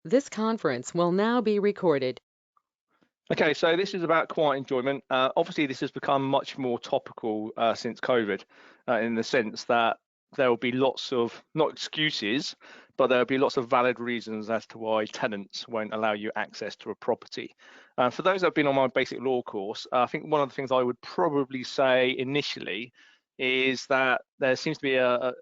This conference will now be recorded. Okay, so this is about quiet enjoyment. Obviously, this has become much more topical since COVID, in the sense that there will be lots of, not excuses, but there will be lots of valid reasons as to why tenants won't allow you access to a property. For those that have been on my basic law course, I think one of the things I would probably say initially is that there seems to be a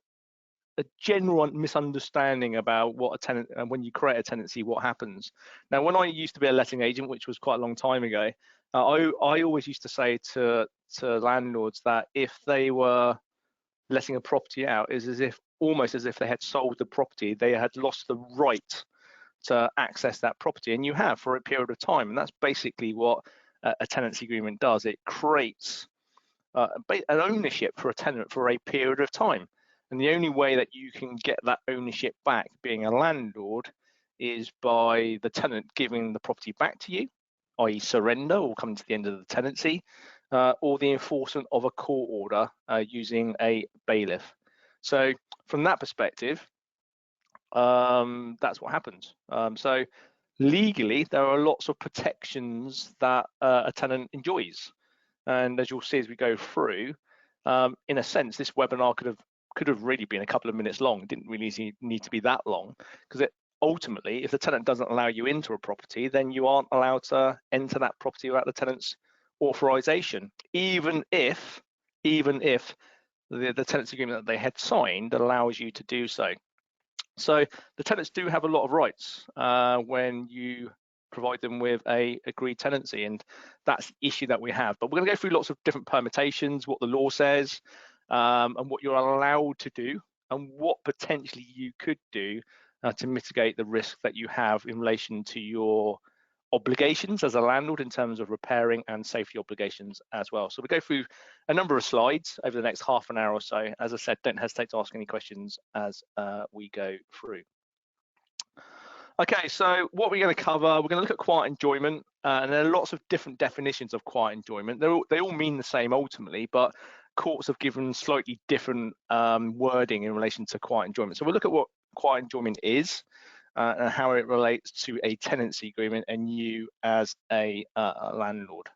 general misunderstanding about what a tenant, and when you create a tenancy, what happens. Now, when I used to be a letting agent, which was quite a long time ago, I always used to say to landlords that if they were letting a property out, is as if almost as if they had sold the property, they had lost the right to access that property, and you have for a period of time. And that's basically what a tenancy agreement does. It creates an ownership for a tenant for a period of time. And the only way that you can get that ownership back, being a landlord, is by the tenant giving the property back to you, i.e. surrender or coming to the end of the tenancy, or the enforcement of a court order using a bailiff. So from that perspective, that's what happens. So legally, there are lots of protections that a tenant enjoys. And as you'll see as we go through, in a sense, this webinar could have really been a couple of minutes long. It didn't really need to be that long, because ultimately, if the tenant doesn't allow you into a property, then you aren't allowed to enter that property without the tenant's authorization, even if the tenancy agreement that they had signed allows you to do so. So the tenants do have a lot of rights when you provide them with a agreed tenancy, and that's the issue that we have. But we're going to go through lots of different permutations, what the law says, and what you're allowed to do, and what potentially you could do to mitigate the risk that you have in relation to your obligations as a landlord in terms of repairing and safety obligations as well. So we go through a number of slides over the next half an hour or so. As I said, don't hesitate to ask any questions as we go through. Okay, so what we're going to cover, we're going to look at quiet enjoyment, and there are lots of different definitions of quiet enjoyment. They all mean the same ultimately, but courts have given slightly different wording in relation to quiet enjoyment. So we'll look at what quiet enjoyment is, and how it relates to a tenancy agreement and you as a landlord.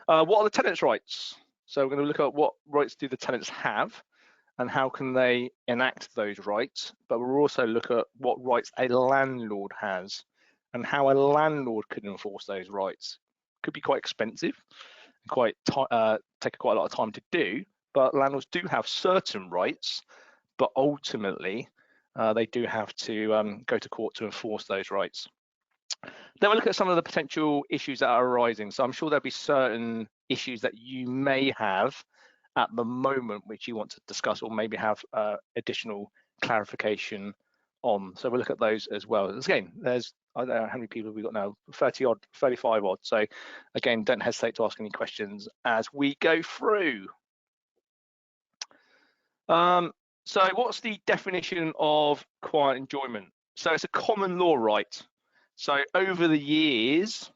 What are the tenants' rights? So we're going to look at what rights do the tenants have and how can they enact those rights, but we'll also look at what rights a landlord has and how a landlord can enforce those rights. Could be quite expensive, take quite a lot of time to do, but landlords do have certain rights, but ultimately they do have to go to court to enforce those rights. Then we'll look at some of the potential issues that are arising. So I'm sure there'll be certain issues that you may have at the moment which you want to discuss, or maybe have additional clarification on. So we'll look at those as well. Again, there's, I don't know how many people we've got now, 30 odd, 35 odd. So again, don't hesitate to ask any questions as we go through. So what's the definition of quiet enjoyment? So it's a common law right. So over the years,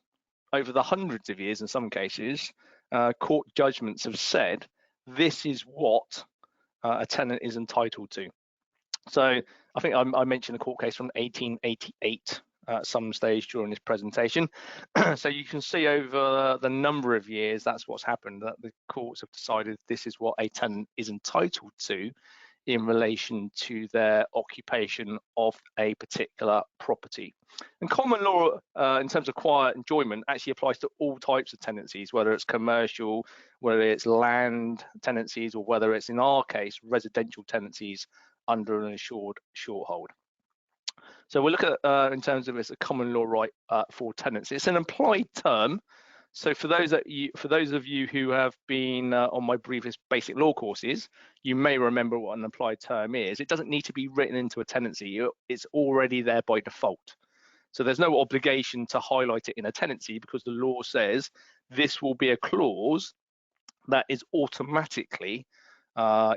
over the hundreds of years in some cases, court judgments have said this is what a tenant is entitled to. So I think I mentioned a court case from 1888 at some stage during this presentation. So you can see over the number of years, that's what's happened, that the courts have decided this is what a tenant is entitled to in relation to their occupation of a particular property. And common law, in terms of quiet enjoyment, actually applies to all types of tenancies, whether it's commercial, whether it's land tenancies, or whether it's, in our case, residential tenancies under an assured short hold. So we'll look at, in terms of it's a common law right for tenants. It's an implied term. So for those of you who have been on my previous basic law courses, you may remember what an implied term is. It doesn't need to be written into a tenancy. It's already there by default. So there's no obligation to highlight it in a tenancy, because the law says this will be a clause that is automatically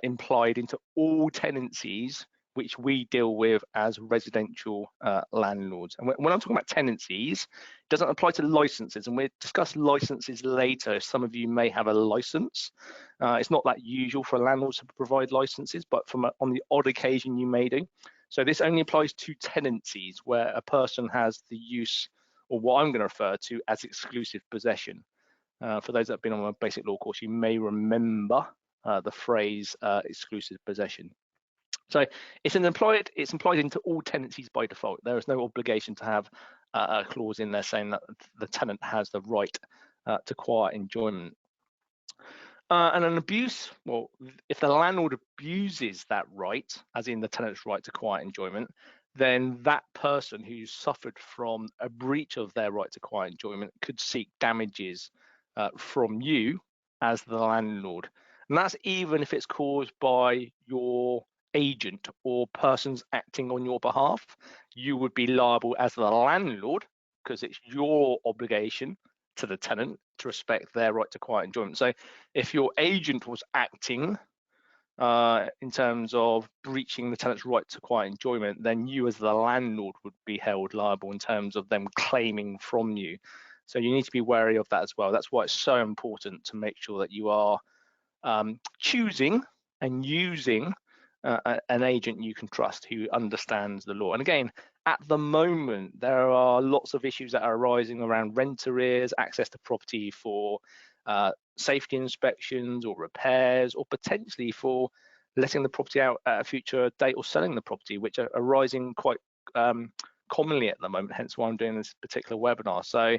implied into all tenancies which we deal with as residential landlords. And when I'm talking about tenancies, it doesn't apply to licenses, and we'll discuss licenses later. Some of you may have a license. It's not that usual for landlords to provide licenses, but on the odd occasion you may do. So this only applies to tenancies where a person has the use, or what I'm going to refer to as exclusive possession. For those that have been on a basic law course, you may remember the phrase exclusive possession. So it's employed into all tenancies by default. There is no obligation to have a clause in there saying that the tenant has the right to quiet enjoyment. And an abuse, well, if the landlord abuses that right, as in the tenant's right to quiet enjoyment, then that person who suffered from a breach of their right to quiet enjoyment could seek damages from you as the landlord. And that's even if it's caused by your agent or persons acting on your behalf. You would be liable as the landlord because it's your obligation to the tenant to respect their right to quiet enjoyment. So if your agent was acting in terms of breaching the tenant's right to quiet enjoyment, then you as the landlord would be held liable in terms of them claiming from you. So you need to be wary of that as well. That's why it's so important to make sure that you are choosing and using an agent you can trust who understands the law. And again, at the moment, there are lots of issues that are arising around rent arrears, access to property for safety inspections or repairs, or potentially for letting the property out at a future date or selling the property, which are arising quite commonly at the moment, hence why I'm doing this particular webinar. So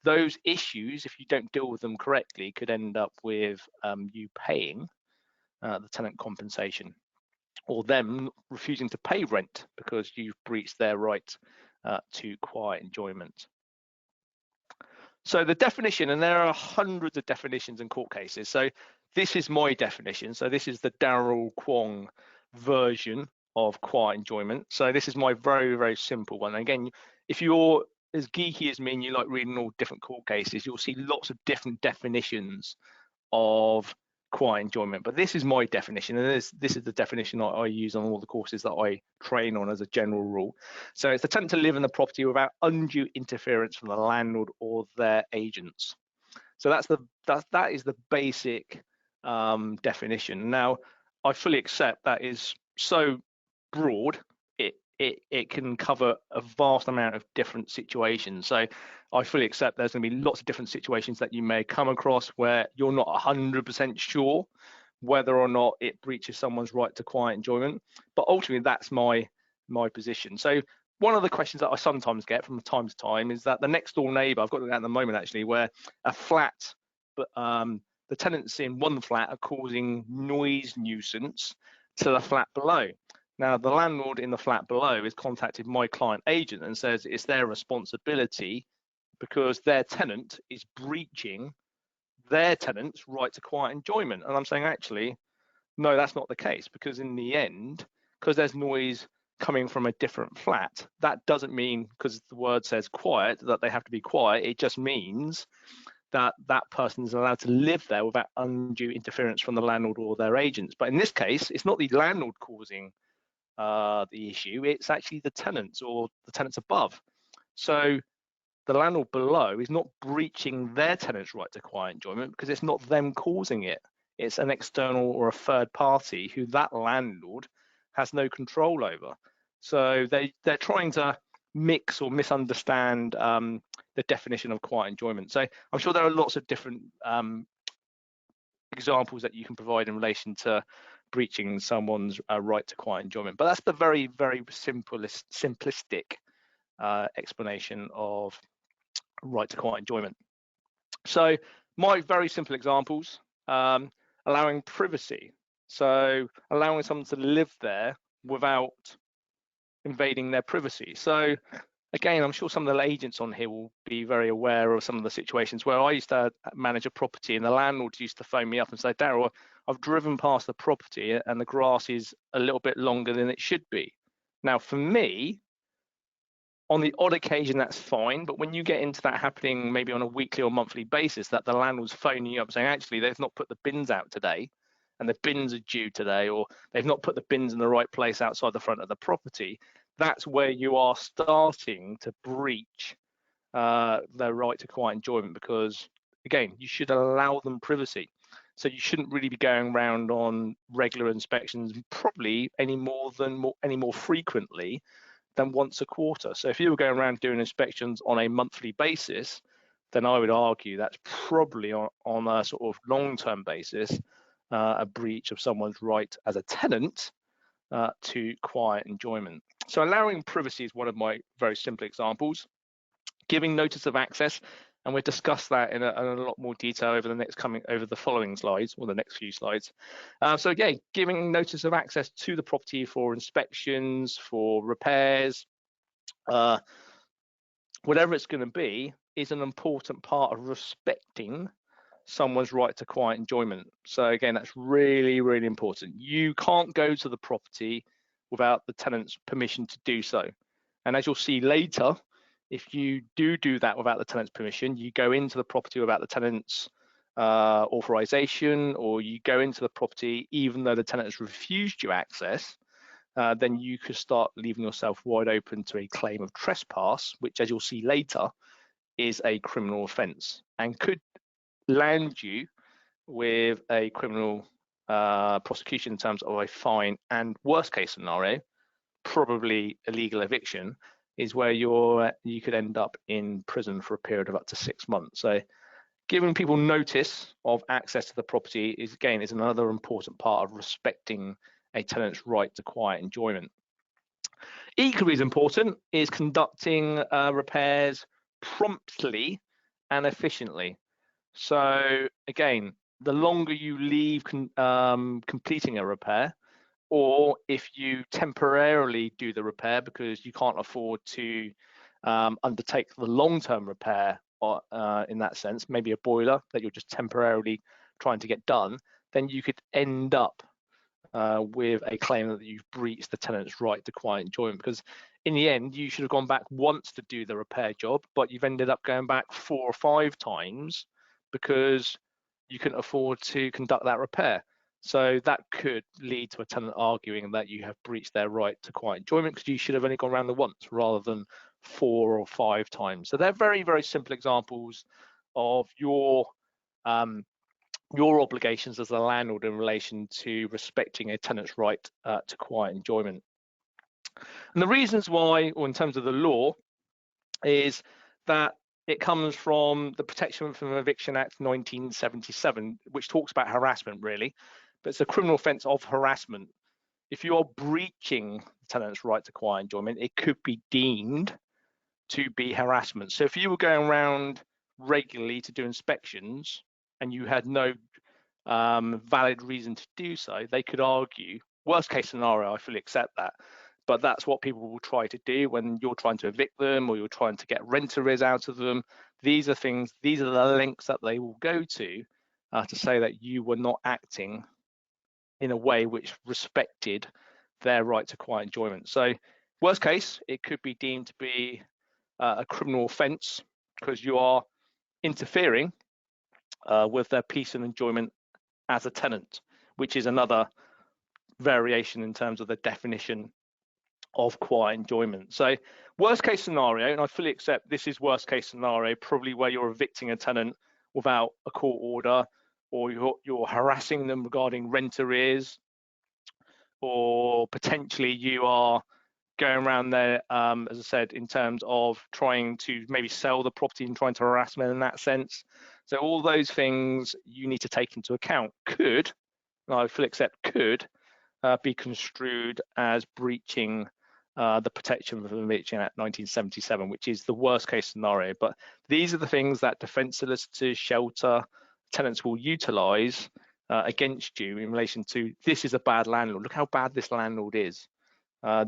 those issues, if you don't deal with them correctly, could end up with you paying the tenant compensation, or them refusing to pay rent because you've breached their right to quiet enjoyment. So the definition, and there are hundreds of definitions in court cases. So this is my definition. So this is the Darrell Kwong version of quiet enjoyment. So this is my very, very simple one. Again, if you're as geeky as me and you like reading all different court cases, you'll see lots of different definitions of quiet enjoyment, but this is my definition, and this is the definition I use on all the courses that I train on as a general rule. So it's the tenant to live in the property without undue interference from the landlord or their agents. So that is the basic definition. Now, I fully accept that is so broad. It can cover a vast amount of different situations. So I fully accept there's going to be lots of different situations that you may come across where you're not 100% sure whether or not it breaches someone's right to quiet enjoyment. But ultimately, that's my position. So one of the questions that I sometimes get from time to time is that the next door neighbour, I've got that at the moment actually, where a flat, but the tenants in one flat are causing noise nuisance to the flat below. Now, the landlord in the flat below has contacted my client agent and says it's their responsibility because their tenant is breaching their tenant's right to quiet enjoyment. And I'm saying, actually, no, that's not the case, because in the end, because there's noise coming from a different flat, that doesn't mean, because the word says quiet, that they have to be quiet. It just means that that person is allowed to live there without undue interference from the landlord or their agents. But in this case, it's not the landlord causing the issue, it's actually the tenants or the tenants above. So the landlord below is not breaching their tenant's right to quiet enjoyment because it's not them causing it. It's an external or a third party who that landlord has no control over. So they're trying to mix or misunderstand the definition of quiet enjoyment. So I'm sure there are lots of different examples that you can provide in relation to breaching someone's right to quiet enjoyment. But that's the very, very simplistic explanation of right to quiet enjoyment. So my very simple examples, allowing privacy. So allowing someone to live there without invading their privacy. So again, I'm sure some of the agents on here will be very aware of some of the situations where I used to manage a property and the landlords used to phone me up and say, Darryl, I've driven past the property and the grass is a little bit longer than it should be. Now, for me, on the odd occasion, that's fine. But when you get into that happening maybe on a weekly or monthly basis, that the landlord's phoning you up saying, actually, they've not put the bins out today and the bins are due today, or they've not put the bins in the right place outside the front of the property, that's where you are starting to breach their right to quiet enjoyment, because, again, you should allow them privacy. So you shouldn't really be going around on regular inspections, probably any more frequently than once a quarter. So if you were going around doing inspections on a monthly basis, then I would argue that's probably on a sort of long-term basis a breach of someone's right as a tenant to quiet enjoyment. So allowing privacy is one of my very simple examples. Giving notice of access, and we'll discuss that in a lot more detail over the following slides, or the next few slides. So again, giving notice of access to the property for inspections, for repairs, whatever it's going to be, is an important part of respecting someone's right to quiet enjoyment. So again, that's really, really important. You can't go to the property without the tenant's permission to do so. And as you'll see later, if you do that without the tenant's permission, you go into the property without the tenant's authorization, or you go into the property even though the tenant has refused you access, then you could start leaving yourself wide open to a claim of trespass, which, as you'll see later, is a criminal offence and could land you with a criminal prosecution in terms of a fine, and worst case scenario, probably illegal eviction, is where you could end up in prison for a period of up to 6 months. So giving people notice of access to the property is another important part of respecting a tenant's right to quiet enjoyment. Equally as important is conducting repairs promptly and efficiently. So again, the longer you leave completing a repair, or if you temporarily do the repair because you can't afford to undertake the long-term repair in that sense, maybe a boiler that you're just temporarily trying to get done, then you could end up with a claim that you've breached the tenant's right to quiet enjoyment, because in the end you should have gone back once to do the repair job, but you've ended up going back 4 or 5 times because you couldn't afford to conduct that repair. So that could lead to a tenant arguing that you have breached their right to quiet enjoyment because you should have only gone around the once rather than 4 or 5 times. So they're very, very simple examples of your obligations as a landlord in relation to respecting a tenant's right to quiet enjoyment. And the reasons why, or in terms of the law, is that it comes from the Protection from Eviction Act 1977, which talks about harassment really, but it's a criminal offence of harassment. If you are breaching the tenant's right to quiet enjoyment, it could be deemed to be harassment. So if you were going around regularly to do inspections and you had no valid reason to do so, they could argue, worst case scenario, I fully accept that, but that's what people will try to do when you're trying to evict them or you're trying to get rent arrears out of them. These are the lengths that they will go to say that you were not acting in a way which respected their right to quiet enjoyment. So worst case, it could be deemed to be a criminal offence because you are interfering with their peace and enjoyment as a tenant, which is another variation in terms of the definition of quiet enjoyment. So worst case scenario, and I fully accept this is worst case scenario, probably where you're evicting a tenant without a court order, or you're harassing them regarding rent arrears, or potentially you are going around there, as I said, in terms of trying to maybe sell the property and trying to harass them in that sense. So all those things you need to take into account could, and I fully accept could, be construed as breaching the Protection from Eviction Act 1977, which is the worst case scenario. But these are the things that defence solicitors, shelter, tenants will utilise against you in relation to, this is a bad landlord. Look how bad this landlord is.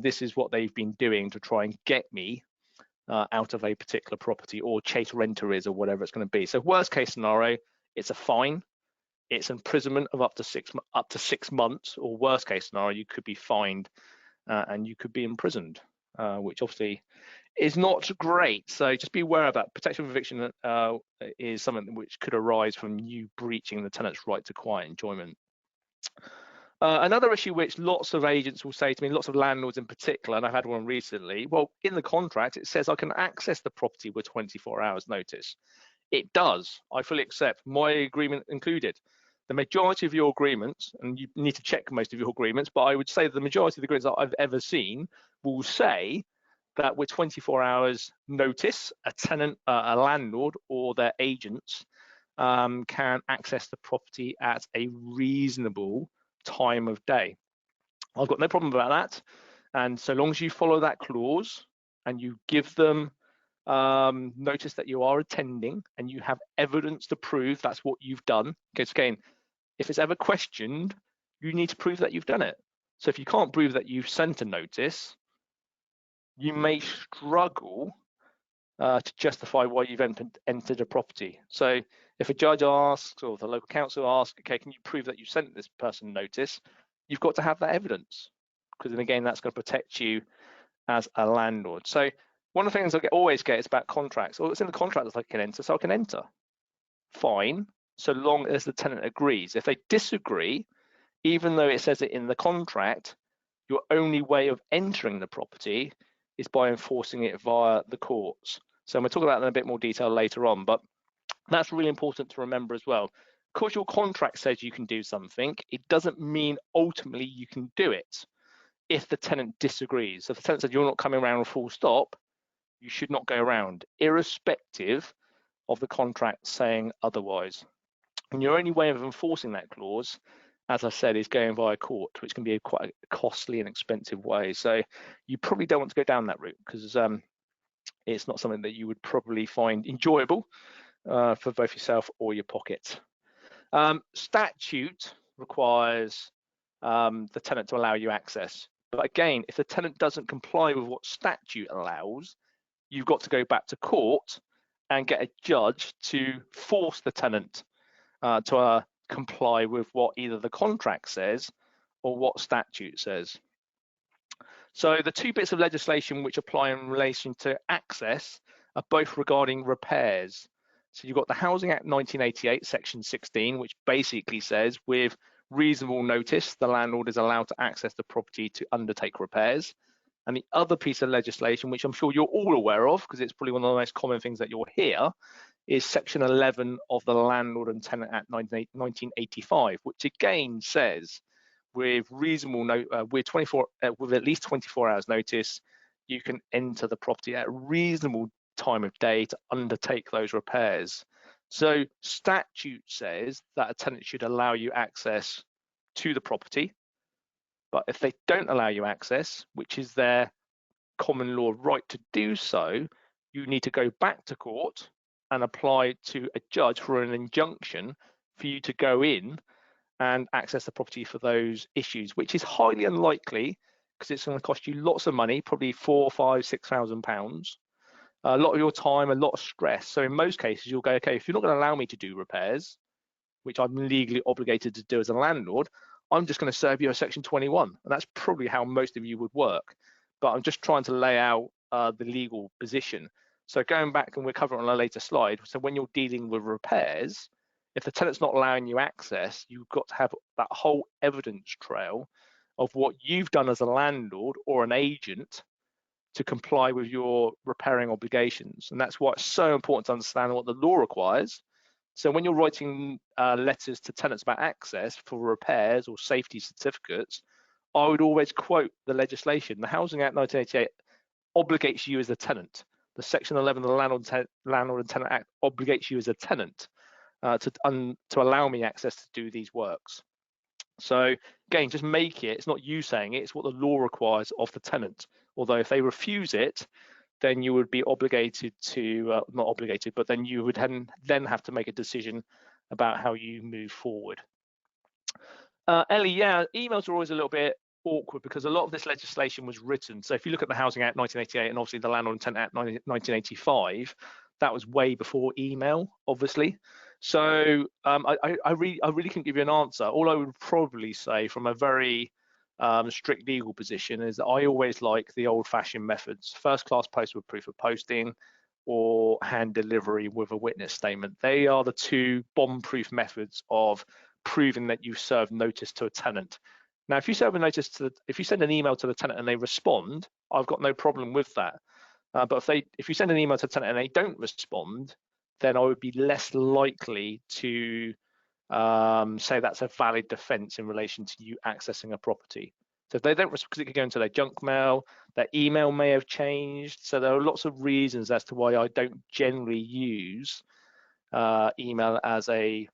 This is what they've been doing to try and get me out of a particular property or chase rent arrears or whatever it's going to be. So worst case scenario, it's a fine. It's imprisonment of up to 6 months, or worst case scenario, you could be fined and you could be imprisoned, which obviously is not great. So just be aware of that. Protection of eviction is something which could arise from you breaching the tenant's right to quiet enjoyment. Another issue which lots of agents will say to me, lots of landlords in particular, and I've had one recently, well, in the contract, it says I can access the property with 24 hours notice. It does. I fully accept, my agreement included. the majority of your agreements, and you need to check most of your agreements, but I would say the majority of the agreements that I've ever seen will say that with 24 hours notice, a tenant, a landlord, or their agents can access the property at a reasonable time of day. I've got no problem about that. And so long as you follow that clause and you give them notice that you are attending and you have evidence to prove that's what you've done. Because again, if it's ever questioned, you need to prove that you've done it. So if you can't prove that you've sent a notice, you may struggle to justify why you've entered a property. So if a judge asks or the local council asks, okay, can you prove that you sent this person notice? You've got to have that evidence, because then again, that's going to protect you as a landlord. So one of the things I always get is about contracts. Well, it's in the contract that I can enter, so I can enter. Fine, so long as the tenant agrees. If they disagree, even though it says it in the contract, your only way of entering the property is by enforcing it via the courts. So I'm going to talk about that in a bit more detail later on, but that's really important to remember as well. Because your contract says you can do something, it doesn't mean ultimately you can do it if the tenant disagrees. So if the tenant said you're not coming around full stop, you should not go around, irrespective of the contract saying otherwise. And your only way of enforcing that clause, as I said, is going via court, which can be quite a costly and expensive way. So you probably don't want to go down that route, because it's not something that you would probably find enjoyable for both yourself or your pocket. Statute requires the tenant to allow you access. But again, if the tenant doesn't comply with what statute allows, you've got to go back to court and get a judge to force the tenant to comply with what either the contract says or what statute says. So the two bits of legislation which apply in relation to access are both regarding repairs. So you've got the Housing Act 1988, section 16, which basically says with reasonable notice, the landlord is allowed to access the property to undertake repairs. And the other piece of legislation, which I'm sure you're all aware of, because it's probably one of the most common things that you'll hear, is section 11 of the Landlord and Tenant Act 1985, which again says with reasonable with at least 24 hours notice, you can enter the property at a reasonable time of day to undertake those repairs. So statute says that a tenant should allow you access to the property, but if they don't allow you access, which is their common law right to do so, you need to go back to court and apply to a judge for an injunction for you to go in and access the property for those issues, which is highly unlikely, because it's going to cost you lots of money, probably £4,000, £5,000, £6,000, a lot of your time, a lot of stress. So in most cases, you'll go, okay, if you're not going to allow me to do repairs, which I'm legally obligated to do as a landlord, I'm just going to serve you a section 21. And that's probably how most of you would work. But I'm just trying to lay out the legal position. So going back, and we'll cover it on a later slide. So when you're dealing with repairs, if the tenant's not allowing you access, you've got to have that whole evidence trail of what you've done as a landlord or an agent to comply with your repairing obligations. And that's why it's so important to understand what the law requires. So when you're writing letters to tenants about access for repairs or safety certificates, I would always quote the legislation. The Housing Act 1988 obligates you as a tenant. The Section 11 of the Landlord and Tenant Act obligates you as a tenant to allow me access to do these works. So again, just make it, it's not you saying it, it's what the law requires of the tenant. Although if they refuse it, then you would be obligated to, not obligated, but then you would then have to make a decision about how you move forward. Ellie, yeah, emails are always a little bit awkward because a lot of this legislation was written. So if you look at the Housing Act 1988 and obviously the Landlord and Tenant Act 1985, that was way before email, obviously. So I really couldn't give you an answer. All I would probably say from a very strict legal position is that I always like the old-fashioned methods: first-class post with proof of posting, or hand delivery with a witness statement. They are the two bomb-proof methods of proving that you've served notice to a tenant. Now, if you serve a notice if you send an email to the tenant and they respond, I've got no problem with that. But if you send an email to the tenant and they don't respond, then I would be less likely to say that's a valid defence in relation to you accessing a property. So if they don't, because it could go into their junk mail, their email may have changed. So there are lots of reasons as to why I don't generally use email as a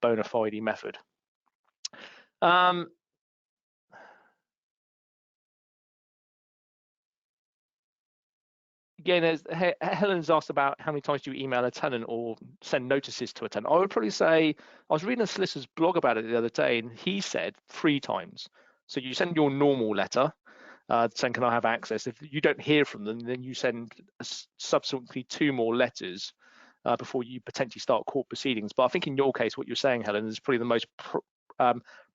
bona fide method. Again, Helen's asked about how many times do you email a tenant or send notices to a tenant. I would probably say, I was reading a solicitor's blog about it the other day, and he said 3 times. So you send your normal letter saying, can I have access? If you don't hear from them, then you send subsequently 2 more letters before you potentially start court proceedings. But I think in your case, what you're saying, Helen, is probably the most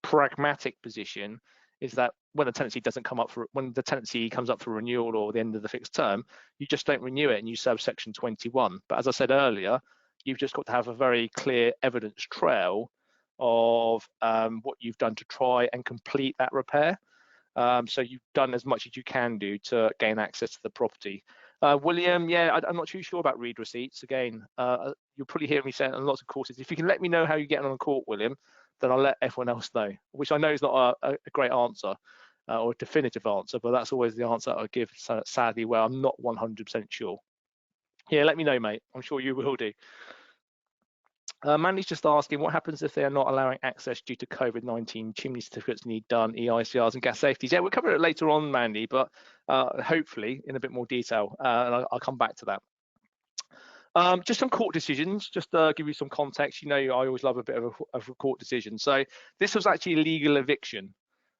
pragmatic position, is that when a tenancy doesn't come up for, when the tenancy comes up for renewal or the end of the fixed term, you just don't renew it and you serve section 21. But as I said earlier, you've just got to have a very clear evidence trail of what you've done to try and complete that repair. So you've done as much as you can do to gain access to the property. William, yeah, I'm not too sure about read receipts. Again, you'll probably hear me say it on lots of courses. If you can let me know how you're getting on court, William, then I'll let everyone else know, which I know is not a great answer or a definitive answer, but that's always the answer I give, sadly, where I'm not 100% sure. Yeah, let me know, mate. I'm sure you will do. Mandy's just asking, what happens if they are not allowing access due to COVID-19? Chimney certificates need done, EICRs and gas safeties. Yeah, we'll cover it later on, Mandy, but hopefully in a bit more detail, and I'll come back to that. Just some court decisions, just to give you some context. You know, I always love a bit of a court decision. So this was actually a legal eviction.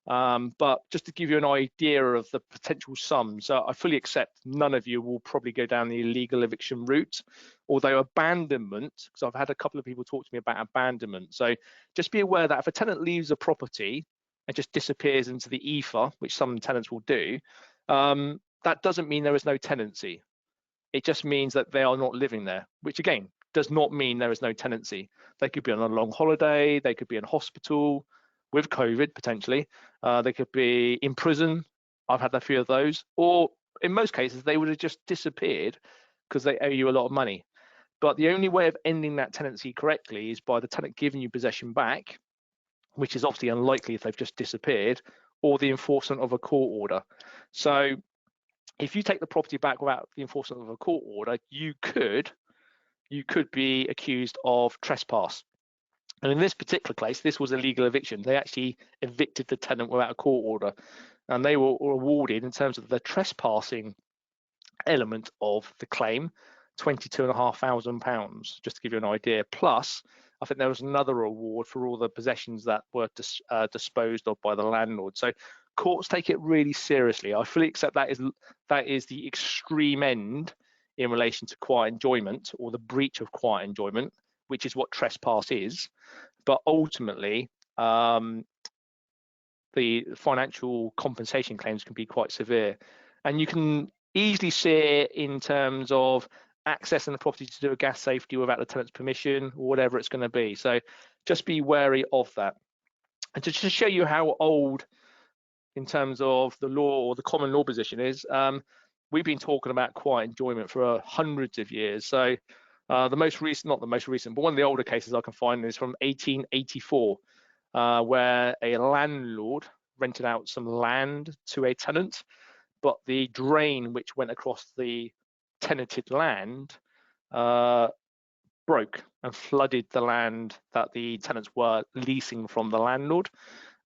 But just to give you an idea of the potential sums, I fully accept none of you will probably go down the illegal eviction route, although abandonment, because I've had a couple of people talk to me about abandonment. So just be aware that if a tenant leaves a property and just disappears into the ether, which some tenants will do, that doesn't mean there is no tenancy. It just means that they are not living there, which again, does not mean there is no tenancy. They could be on a long holiday, they could be in hospital with COVID potentially, they could be in prison. I've had a few of those, or in most cases, they would have just disappeared because they owe you a lot of money. But the only way of ending that tenancy correctly is by the tenant giving you possession back, which is obviously unlikely if they've just disappeared, or the enforcement of a court order. So if you take the property back without the enforcement of a court order, you could be accused of trespass. And in this particular case, this was a legal eviction. They actually evicted the tenant without a court order, and they were awarded, in terms of the trespassing element of the claim, £22,500, just to give you an idea. Plus, I think there was another award for all the possessions that were disposed of by the landlord. So courts take it really seriously. I fully accept that is the extreme end in relation to quiet enjoyment, or the breach of quiet enjoyment, which is what trespass is. But ultimately, the financial compensation claims can be quite severe. And you can easily see it in terms of accessing the property to do a gas safety without the tenant's permission, or whatever it's going to be. So just be wary of that. And to just show you how old, in terms of the law or the common law position is, we've been talking about quiet enjoyment for hundreds of years. So the most recent, not the most recent, but one of the older cases I can find is from 1884, where a landlord rented out some land to a tenant, but the drain which went across the tenanted land broke and flooded the land that the tenants were leasing from the landlord,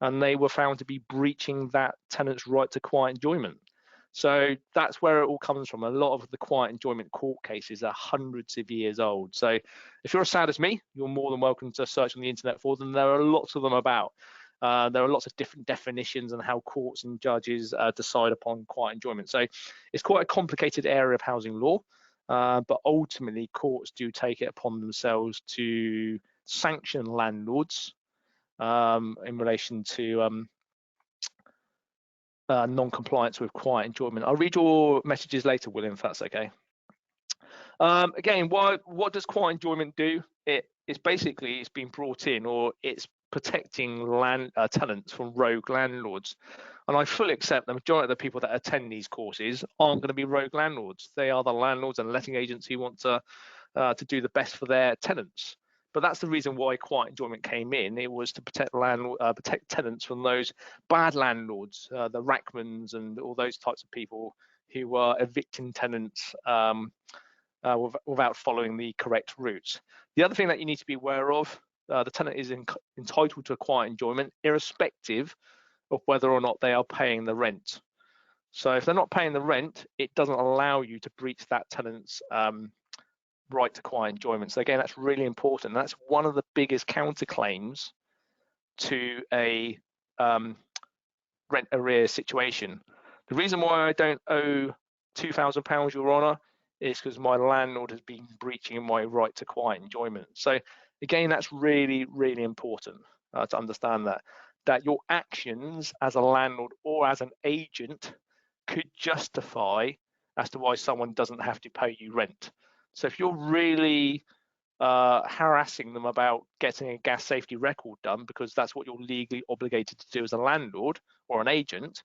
and they were found to be breaching that tenant's right to quiet enjoyment. So that's where it all comes from. A lot of the quiet enjoyment court cases are hundreds of years old. So if you're as sad as me, you're more than welcome to search on the internet for them. There are lots of them about. There are lots of different definitions on how courts and judges decide upon quiet enjoyment. So it's quite a complicated area of housing law, but ultimately courts do take it upon themselves to sanction landlords in relation to non-compliance with quiet enjoyment. I'll read your messages later, William, if that's okay. Again, what does quiet enjoyment do? It's basically, it's been brought in, or it's protecting tenants from rogue landlords. And I fully accept the majority of the people that attend these courses aren't going to be rogue landlords. They are the landlords and letting agents who want to do the best for their tenants. But that's the reason why quiet enjoyment came in. It was to protect protect tenants from those bad landlords, the rackmans and all those types of people who were evicting tenants without following the correct routes. The other thing that you need to be aware of, the tenant is entitled to a quiet enjoyment, irrespective of whether or not they are paying the rent. So if they're not paying the rent, it doesn't allow you to breach that tenant's right to quiet enjoyment. So again, that's really important. That's one of the biggest counterclaims to a rent arrears situation. The reason why I don't owe £2,000, Your Honour, is because my landlord has been breaching my right to quiet enjoyment. So again, that's really, really important to understand that your actions as a landlord or as an agent could justify as to why someone doesn't have to pay you rent. So if you're really harassing them about getting a gas safety record done because that's what you're legally obligated to do as a landlord or an agent,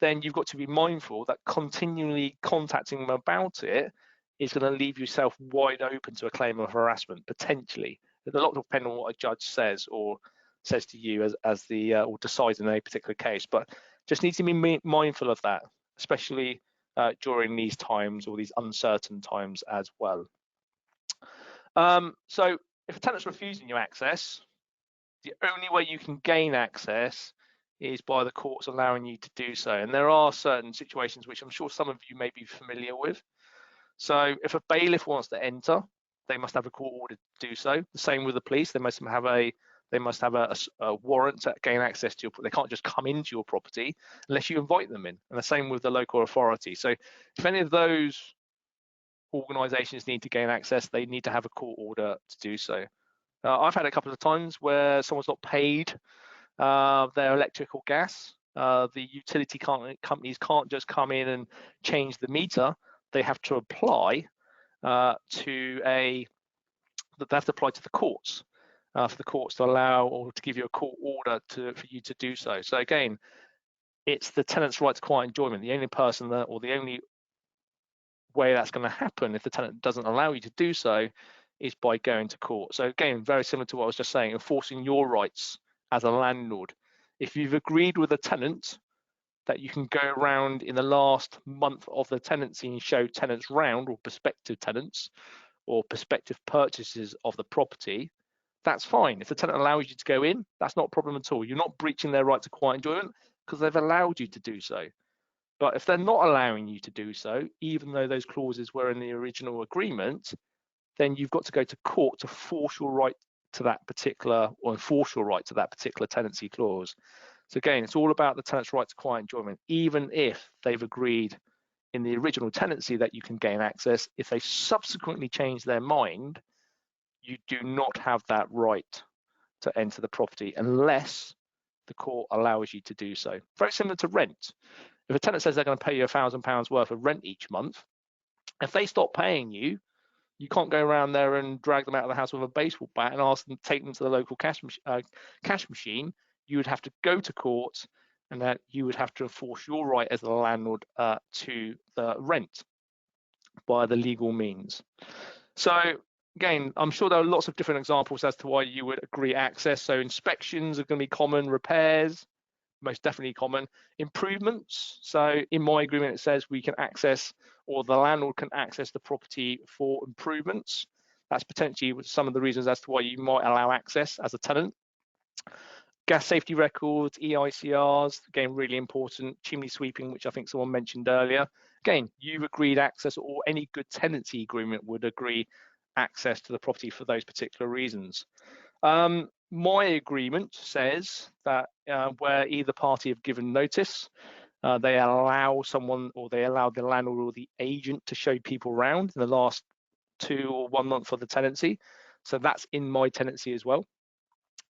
then you've got to be mindful that continually contacting them about it is going to leave yourself wide open to a claim of harassment, potentially. There's a lot of depend on what a judge says or says to you as the or decides in a particular case, but just need to be mindful of that, especially during these times or these uncertain times as well. So if a tenant's refusing you access, the only way you can gain access is by the courts allowing you to do so. And there are certain situations which I'm sure some of you may be familiar with. So if a bailiff wants to enter, they must have a court order to do so. The same with the police; they must have a warrant to gain access to your. They can't just come into your property unless you invite them in. And the same with the local authority. So if any of those organisations need to gain access, they need to have a court order to do so. I've had a couple of times where someone's not paid their electric or gas. The utility companies can't just come in and change the meter. They have to apply they have to apply to the courts for the courts to allow or to give you a court order for you to do so. So again, it's the tenant's right to quiet enjoyment. The only person that, or the only way that's going to happen if the tenant doesn't allow you to do so is by going to court. So again, very similar to what I was just saying, enforcing your rights as a landlord. If you've agreed with a tenant that you can go around in the last month of the tenancy and show tenants round, or prospective tenants or prospective purchasers of the property, that's fine. If the tenant allows you to go in, that's not a problem at all. You're not breaching their right to quiet enjoyment because they've allowed you to do so. But if they're not allowing you to do so, even though those clauses were in the original agreement, then you've got to go to court to force your right to that particular, or enforce your right to that particular tenancy clause. So again, it's all about the tenant's right to quiet enjoyment, even if they've agreed in the original tenancy that you can gain access. If they subsequently change their mind, you do not have that right to enter the property unless the court allows you to do so. Very similar to rent. If a tenant says they're going to pay you £1,000 worth of rent each month, if they stop paying you, you can't go around there and drag them out of the house with a baseball bat and ask them to take them to the local cash machine. You would have to go to court, and that you would have to enforce your right as a landlord to the rent by the legal means. So again, I'm sure there are lots of different examples as to why you would agree access. So inspections are going to be common, repairs, most definitely common, improvements. So in my agreement, it says we can access, or the landlord can access the property for improvements. That's potentially some of the reasons as to why you might allow access as a tenant. Gas safety records, EICRs, again, really important. Chimney sweeping, which I think someone mentioned earlier. Again, you've agreed access, or any good tenancy agreement would agree access to the property for those particular reasons. My agreement says that where either party have given notice, they allow someone, or they allow the landlord or the agent to show people around in the last 2 or 1 month of the tenancy. So that's in my tenancy as well.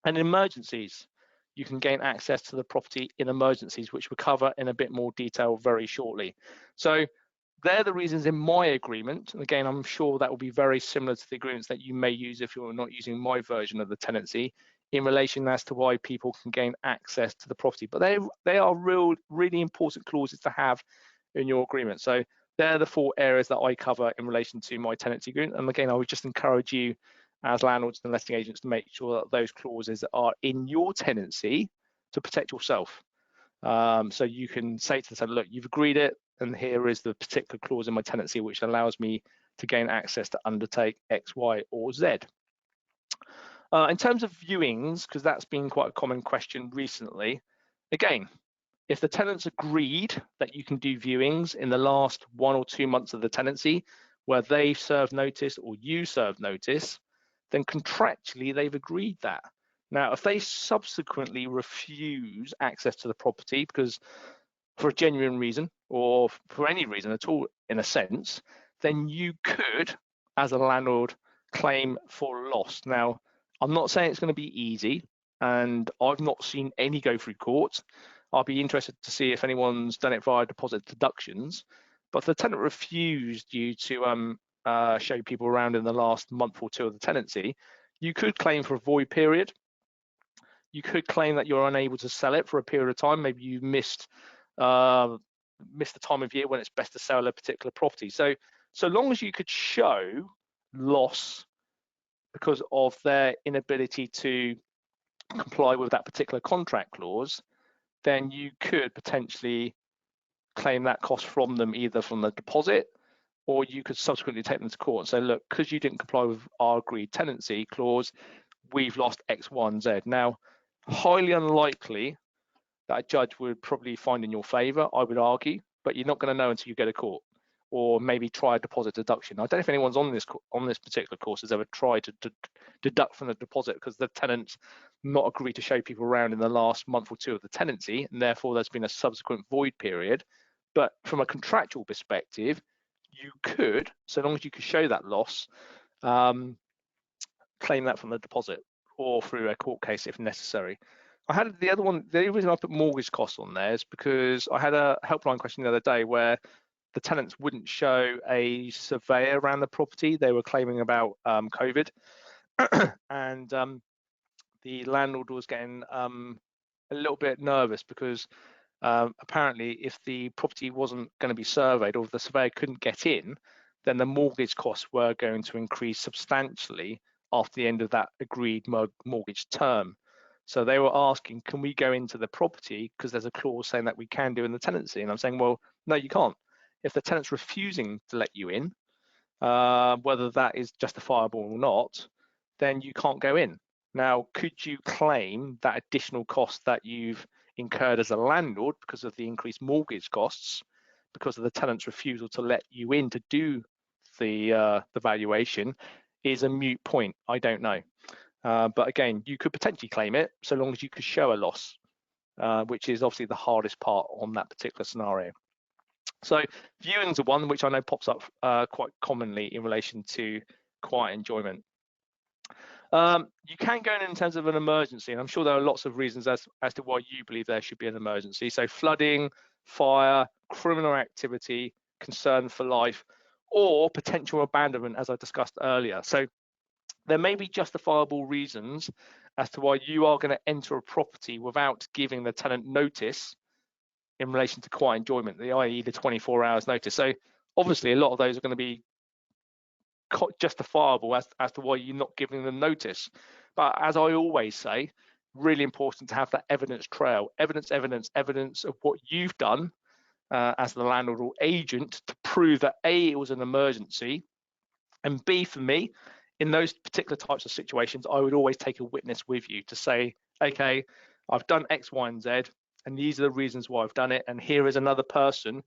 And in emergencies, you can gain access to the property in emergencies, which we'll cover in a bit more detail very shortly. So they're the reasons in my agreement. And again, I'm sure that will be very similar to the agreements that you may use if you're not using my version of the tenancy, in relation as to why people can gain access to the property. But they are really important clauses to have in your agreement. So they're the 4 areas that I cover in relation to my tenancy agreement. And again, I would just encourage you as landlords and letting agents to make sure that those clauses are in your tenancy to protect yourself. So you can say to the tenant, look, you've agreed it, and here is the particular clause in my tenancy which allows me to gain access to undertake X, Y, or Z. In terms of viewings, because that's been quite a common question recently, again, if the tenants agreed that you can do viewings in the last 1 or 2 months of the tenancy, where they've served notice or you served notice, then contractually they've agreed that. Now, if they subsequently refuse access to the property because for a genuine reason or for any reason at all, in a sense, then you could, as a landlord, claim for loss. Now, I'm not saying it's going to be easy, and I've not seen any go through court. I'll be interested to see if anyone's done it via deposit deductions. But if the tenant refused you to show people around in the last month or two of the tenancy, you could claim for a void period. You could claim that you're unable to sell it for a period of time. Maybe you missed the time of year when it's best to sell a particular property. So long as you could show loss because of their inability to comply with that particular contract clause, then you could potentially claim that cost from them, either from the deposit, or you could subsequently take them to court and say, look, because you didn't comply with our agreed tenancy clause, we've lost X, Y, and Z. Now, highly unlikely that a judge would probably find in your favour, I would argue, but you're not going to know until you go to court, or maybe try a deposit deduction. I don't know if anyone's on this particular course has ever tried to deduct from the deposit because the tenant's not agreed to show people around in the last month or two of the tenancy, and therefore there's been a subsequent void period. But from a contractual perspective, you could, so long as you could show that loss, claim that from the deposit or through a court case if necessary. I had the other one, the reason I put mortgage costs on there is because I had a helpline question the other day where the tenants wouldn't show a surveyor around the property. They were claiming about COVID, and the landlord was getting a little bit nervous because apparently if the property wasn't going to be surveyed or if the surveyor couldn't get in, then the mortgage costs were going to increase substantially after the end of that agreed mortgage term. So they were asking, can we go into the property because there's a clause saying that we can do in the tenancy? And I'm saying, well, no, you can't. If the tenant's refusing to let you in, whether that is justifiable or not, then you can't go in. Now, could you claim that additional cost that you've incurred as a landlord because of the increased mortgage costs, because of the tenant's refusal to let you in to do the valuation, is a moot point? I don't know. But again, you could potentially claim it so long as you could show a loss, which is obviously the hardest part on that particular scenario. So viewings are one which I know pops up quite commonly in relation to quiet enjoyment. You can go in terms of an emergency, and I'm sure there are lots of reasons as to why you believe there should be an emergency. So flooding, fire, criminal activity, concern for life, or potential abandonment, as I discussed earlier. So there may be justifiable reasons as to why you are going to enter a property without giving the tenant notice in relation to quiet enjoyment, i.e. the 24 hours notice. So obviously a lot of those are going to be justifiable as to why you're not giving them notice. But as I always say, really important to have that evidence trail, evidence of what you've done as the landlord or agent to prove that A, it was an emergency, and B, for me, in those particular types of situations, I would always take a witness with you to say, okay, I've done X, Y, and Z, and these are the reasons why I've done it, and here is another person